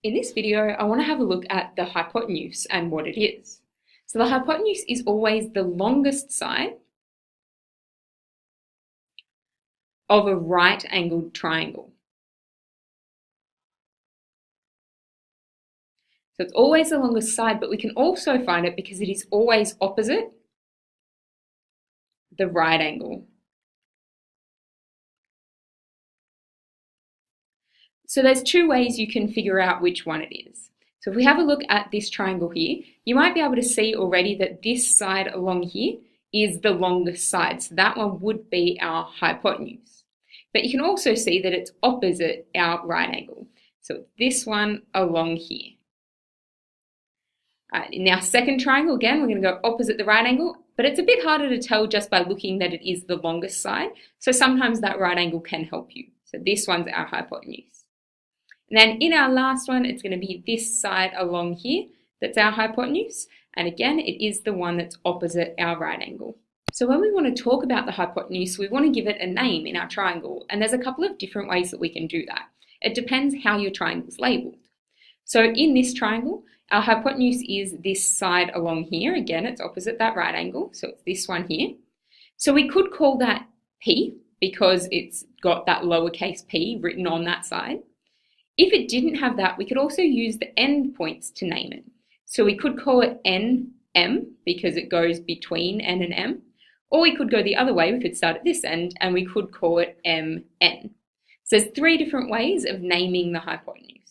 In this video, I want to have a look at the hypotenuse and what it is. So the hypotenuse is always the longest side of a right-angled triangle. So it's always the longest side, but we can also find it because it is always opposite the right angle. So there's two ways you can figure out which one it is. So if we have a look at this triangle here, you might be able to see already that this side along here is the longest side. So that one would be our hypotenuse. But you can also see that it's opposite our right angle. So this one along here. In our second triangle, again, we're going to go opposite the right angle, but it's a bit harder to tell just by looking that it is the longest side. So sometimes that right angle can help you. So this one's our hypotenuse. And then in our last one, it's going to be this side along here. That's our hypotenuse. And again, it is the one that's opposite our right angle. So when we want to talk about the hypotenuse, we want to give it a name in our triangle. And there's a couple of different ways that we can do that. It depends how your triangle is labeled. So in this triangle, our hypotenuse is this side along here. Again, it's opposite that right angle. So it's this one here. So we could call that P because it's got that lowercase p written on that side. If it didn't have that, we could also use the end points to name it. So we could call it NM because it goes between N and M. Or we could go the other way. We could start at this end and we could call it MN. So there's three different ways of naming the hypotenuse.